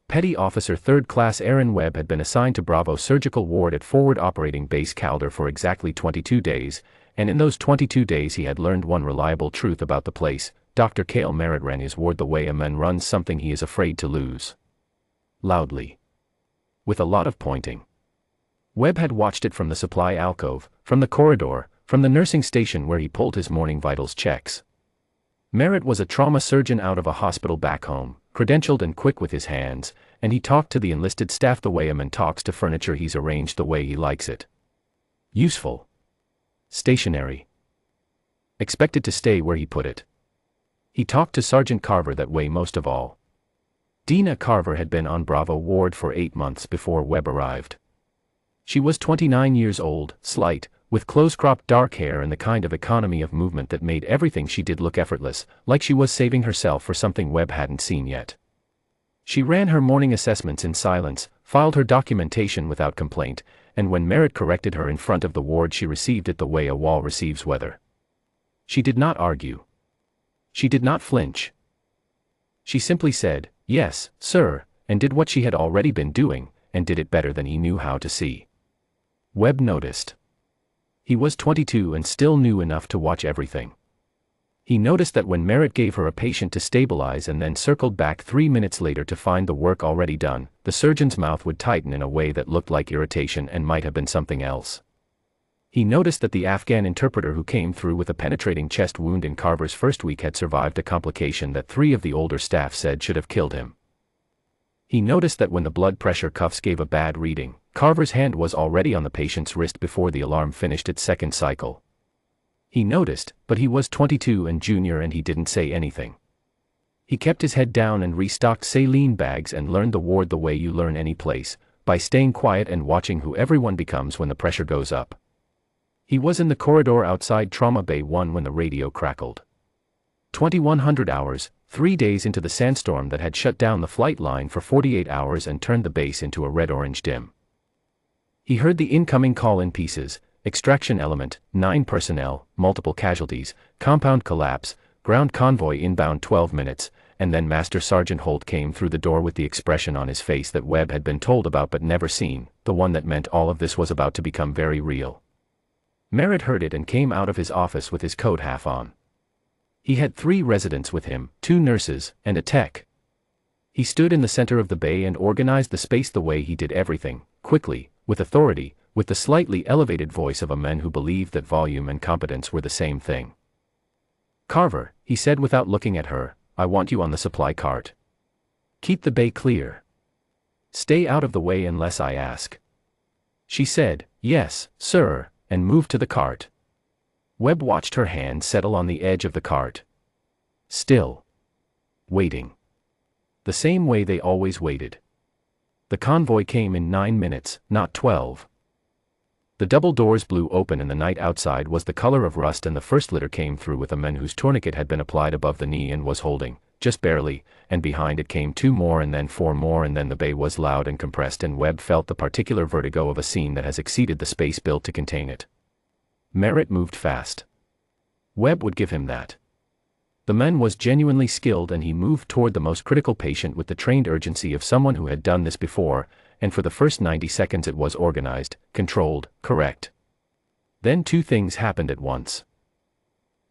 Petty Officer 3rd Class Aaron Webb had been assigned to Bravo Surgical Ward at Forward Operating Base Calder for exactly 22 days, and in those 22 days he had learned one reliable truth about the place: Dr. Cale Merritt ran his ward the way a man runs something he is afraid to lose. Loudly. With a lot of pointing. Webb had watched it from the supply alcove, from the corridor, from the nursing station where he pulled his morning vitals checks. Merritt was a trauma surgeon out of a hospital back home, credentialed and quick with his hands, and he talked to the enlisted staff the way a man talks to furniture he's arranged the way he likes it. Useful. Stationary. Expected to stay where he put it. He talked to Sergeant Carver that way most of all. Dina Carver had been on Bravo Ward for 8 months before Webb arrived. She was 29 years old, slight, with close-cropped dark hair and the kind of economy of movement that made everything she did look effortless, like she was saving herself for something Webb hadn't seen yet. She ran her morning assessments in silence, filed her documentation without complaint, and when Merritt corrected her in front of the ward she received it the way a wall receives weather. She did not argue. She did not flinch. She simply said, "Yes, sir," and did what she had already been doing, and did it better than he knew how to see. Webb noticed. He was 22 and still knew enough to watch everything. He noticed that when Merritt gave her a patient to stabilize and then circled back 3 minutes later to find the work already done, the surgeon's mouth would tighten in a way that looked like irritation and might have been something else. He noticed that the Afghan interpreter who came through with a penetrating chest wound in Carver's first week had survived a complication that 3 of the older staff said should have killed him. He noticed that when the blood pressure cuffs gave a bad reading, Carver's hand was already on the patient's wrist before the alarm finished its second cycle. He noticed, but he was 22 and junior and he didn't say anything. He kept his head down and restocked saline bags and learned the ward the way you learn any place, by staying quiet and watching who everyone becomes when the pressure goes up. He was in the corridor outside Trauma Bay 1 when the radio crackled. 2100 hours, 3 days into the sandstorm that had shut down the flight line for 48 hours and turned the base into a red-orange dim. He heard the incoming call in pieces: extraction element, 9 personnel, multiple casualties, compound collapse, ground convoy inbound 12 minutes, and then Master Sergeant Holt came through the door with the expression on his face that Webb had been told about but never seen, the one that meant all of this was about to become very real. Merritt heard it and came out of his office with his coat half on. He had 3 residents with him, 2 nurses, and a tech. He stood in the center of the bay and organized the space the way he did everything, quickly, with authority, with the slightly elevated voice of a man who believed that volume and competence were the same thing. "Carver," he said without looking at her, "I want you on the supply cart. Keep the bay clear. Stay out of the way unless I ask." She said, "Yes, sir," and moved to the cart. Webb watched her hand settle on the edge of the cart. Still. Waiting. The same way they always waited. The convoy came in 9 minutes, not 12. The double doors blew open and the night outside was the color of rust and the first litter came through with a man whose tourniquet had been applied above the knee and was holding, just barely, and behind it came 2 more and then 4 more and then the bay was loud and compressed and Webb felt the particular vertigo of a scene that has exceeded the space built to contain it. Merritt moved fast. Webb would give him that. The man was genuinely skilled and he moved toward the most critical patient with the trained urgency of someone who had done this before, and for the first 90 seconds it was organized, controlled, correct. Then 2 things happened at once.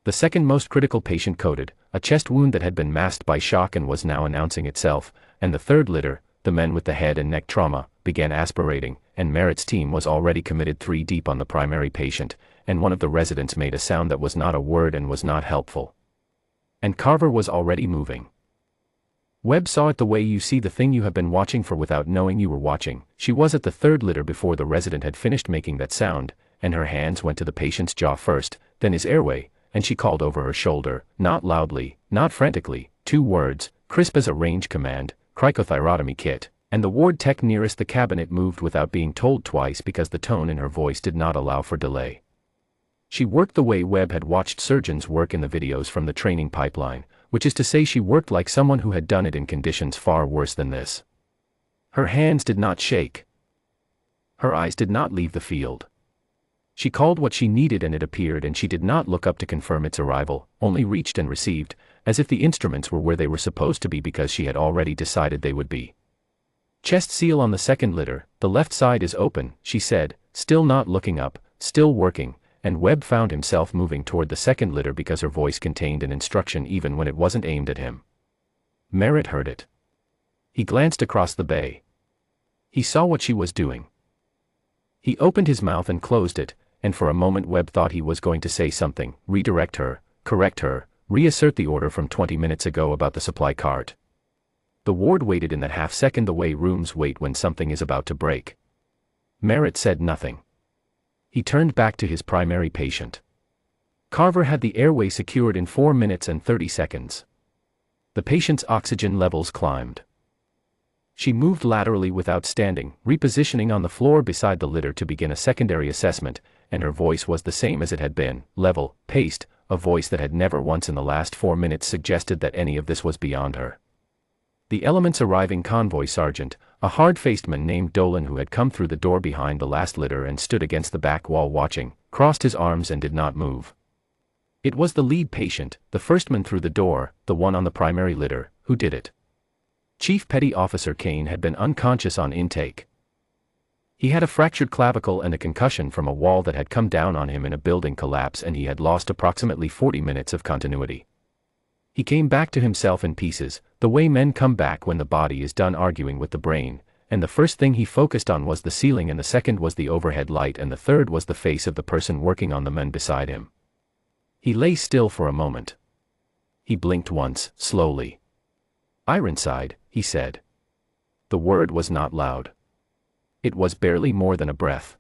The second most critical patient coded, a chest wound that had been masked by shock and was now announcing itself, and the third litter, the men with the head and neck trauma, began aspirating, and Merritt's team was already committed 3 deep on the primary patient, and one of the residents made a sound that was not a word and was not helpful. And Carver was already moving. Webb saw it the way you see the thing you have been watching for without knowing you were watching. She was at the third litter before the resident had finished making that sound, and her hands went to the patient's jaw first, then his airway, and she called over her shoulder, not loudly, not frantically, 2 words, crisp as a range command: cricothyrotomy kit, and the ward tech nearest the cabinet moved without being told twice because the tone in her voice did not allow for delay. She worked the way Webb had watched surgeons work in the videos from the training pipeline, which is to say she worked like someone who had done it in conditions far worse than this. Her hands did not shake. Her eyes did not leave the field. She called what she needed and it appeared and she did not look up to confirm its arrival, only reached and received, as if the instruments were where they were supposed to be because she had already decided they would be. Chest seal on the second litter, the left side is open, she said, still not looking up, still working, and Webb found himself moving toward the second litter because her voice contained an instruction even when it wasn't aimed at him. Merritt heard it. He glanced across the bay. He saw what she was doing. He opened his mouth and closed it, and for a moment Webb thought he was going to say something, redirect her, correct her, reassert the order from 20 minutes ago about the supply cart. The ward waited in that half second the way rooms wait when something is about to break. Merritt said nothing. He turned back to his primary patient. Carver had the airway secured in 4 minutes and 30 seconds. The patient's oxygen levels climbed. She moved laterally without standing, repositioning on the floor beside the litter to begin a secondary assessment, and her voice was the same as it had been, level, paced, a voice that had never once in the last 4 minutes suggested that any of this was beyond her. The element's arriving convoy sergeant, a hard-faced man named Dolan who had come through the door behind the last litter and stood against the back wall watching, crossed his arms and did not move. It was the lead patient, the first man through the door, the one on the primary litter, who did it. Chief Petty Officer Kane had been unconscious on intake. He had a fractured clavicle and a concussion from a wall that had come down on him in a building collapse, and he had lost approximately 40 minutes of continuity. He came back to himself in pieces, the way men come back when the body is done arguing with the brain, and the first thing he focused on was the ceiling, and the second was the overhead light, and the third was the face of the person working on the men beside him. He lay still for a moment. He blinked once, slowly. "Ironside," he said. The word was not loud. It was barely more than a breath.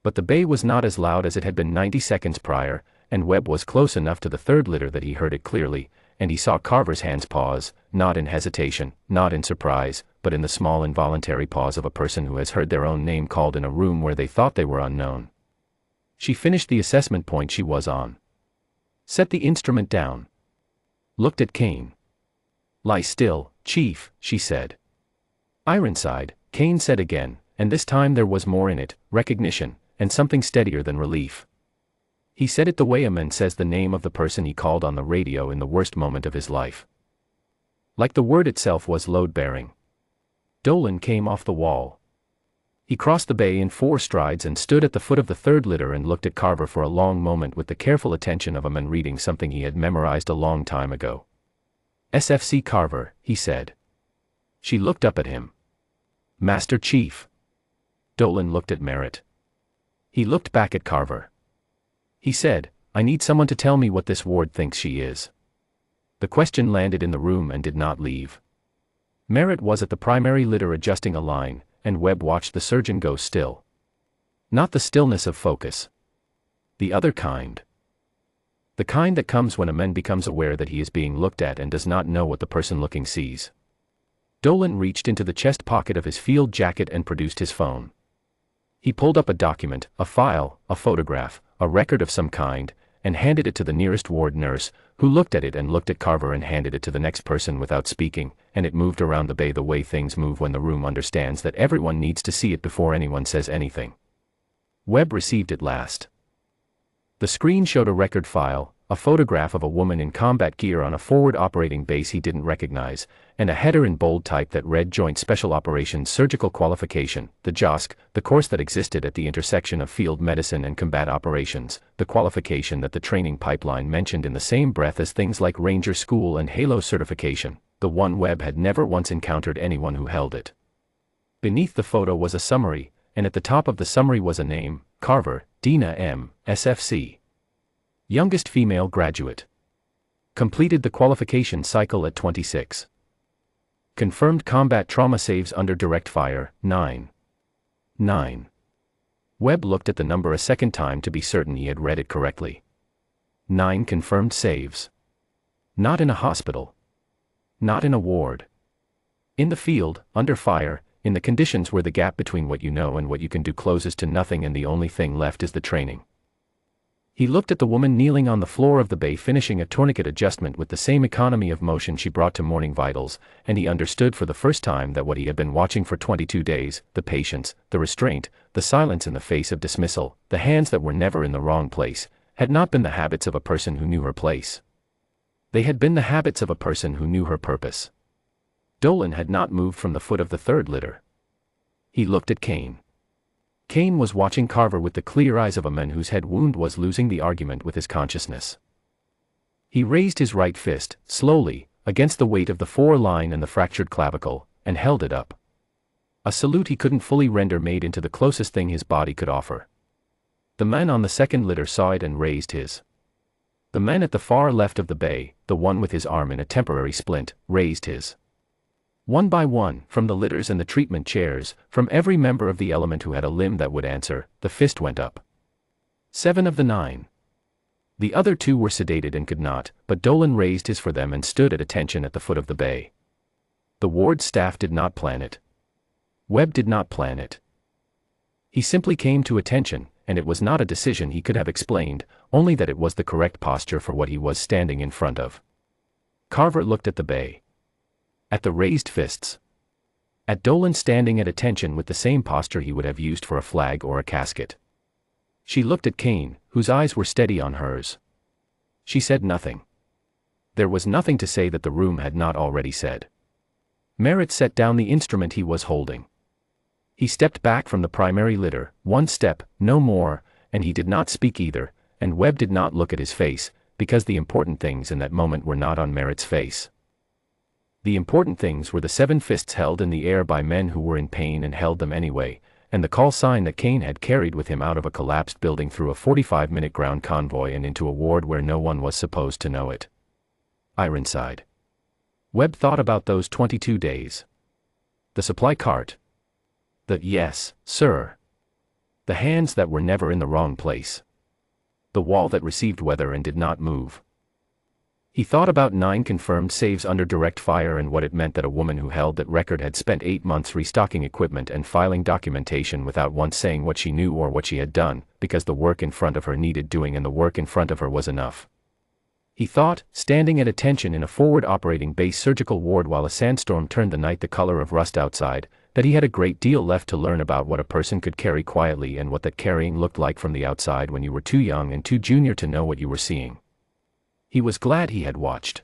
But the bay was not as loud as it had been 90 seconds prior, and Webb was close enough to the third litter that he heard it clearly, and he saw Carver's hands pause, not in hesitation, not in surprise, but in the small involuntary pause of a person who has heard their own name called in a room where they thought they were unknown. She finished the assessment point she was on. Set the instrument down. Looked at Kane. "Lie still, Chief," she said. "Ironside," Kane said again, and this time there was more in it, recognition, and something steadier than relief. He said it the way a man says the name of the person he called on the radio in the worst moment of his life. Like the word itself was load-bearing. Dolan came off the wall. He crossed the bay in 4 strides and stood at the foot of the third litter and looked at Carver for a long moment with the careful attention of a man reading something he had memorized a long time ago. "SFC Carver," he said. She looked up at him. "Master Chief." Dolan looked at Merritt. He looked back at Carver. He said, "I need someone to tell me what this ward thinks she is." The question landed in the room and did not leave. Merritt was at the primary litter adjusting a line, and Webb watched the surgeon go still. Not the stillness of focus. The other kind. The kind that comes when a man becomes aware that he is being looked at and does not know what the person looking sees. Dolan reached into the chest pocket of his field jacket and produced his phone. He pulled up a document, a file, a photograph, a record of some kind, and handed it to the nearest ward nurse, who looked at it and looked at Carver and handed it to the next person without speaking, and it moved around the bay the way things move when the room understands that everyone needs to see it before anyone says anything. Webb received it last. The screen showed a record file, a photograph of a woman in combat gear on a forward operating base he didn't recognize, and a header in bold type that read Joint Special Operations Surgical Qualification, the JOSQ, the course that existed at the intersection of field medicine and combat operations, the qualification that the training pipeline mentioned in the same breath as things like Ranger School and Halo certification, the one Webb had never once encountered anyone who held it. Beneath the photo was a summary, and at the top of the summary was a name, Carver, Dina M., SFC. Youngest female graduate. Completed the qualification cycle at 26. Confirmed combat trauma saves under direct fire, 9. Webb looked at the number a second time to be certain he had read it correctly. 9 confirmed saves. Not in a hospital. Not in a ward. In the field, under fire, in the conditions where the gap between what you know and what you can do closes to nothing and the only thing left is the training. He looked at the woman kneeling on the floor of the bay finishing a tourniquet adjustment with the same economy of motion she brought to morning vitals, and he understood for the first time that what he had been watching for 22 days, the patience, the restraint, the silence in the face of dismissal, the hands that were never in the wrong place, had not been the habits of a person who knew her place. They had been the habits of a person who knew her purpose. Dolan had not moved from the foot of the third litter. He looked at Kane. Kane was watching Carver with the clear eyes of a man whose head wound was losing the argument with his consciousness. He raised his right fist, slowly, against the weight of the foreline and the fractured clavicle, and held it up. A salute he couldn't fully render made into the closest thing his body could offer. The man on the second litter saw it and raised his. The man at the far left of the bay, the one with his arm in a temporary splint, raised his. One by one, from the litters and the treatment chairs, from every member of the element who had a limb that would answer, the fist went up. 7 of the 9. The other 2 were sedated and could not, but Dolan raised his for them and stood at attention at the foot of the bay. The ward staff did not plan it. Webb did not plan it. He simply came to attention, and it was not a decision he could have explained, only that it was the correct posture for what he was standing in front of. Carver looked at the bay. At the raised fists. At Dolan standing at attention with the same posture he would have used for a flag or a casket. She looked at Kane, whose eyes were steady on hers. She said nothing. There was nothing to say that the room had not already said. Merritt set down the instrument he was holding. He stepped back from the primary litter, 1 step, no more, and he did not speak either, and Webb did not look at his face, because the important things in that moment were not on Merritt's face. The important things were the 7 fists held in the air by men who were in pain and held them anyway, and the call sign that Kane had carried with him out of a collapsed building through a 45-minute ground convoy and into a ward where no one was supposed to know it. Ironside. Webb thought about those 22 days. The supply cart. The "yes, sir." The hands that were never in the wrong place. The wall that received weather and did not move. He thought about 9 confirmed saves under direct fire and what it meant that a woman who held that record had spent 8 months restocking equipment and filing documentation without once saying what she knew or what she had done, because the work in front of her needed doing and the work in front of her was enough. He thought, standing at attention in a forward operating base surgical ward while a sandstorm turned the night the color of rust outside, that he had a great deal left to learn about what a person could carry quietly and what that carrying looked like from the outside when you were too young and too junior to know what you were seeing. He was glad he had watched.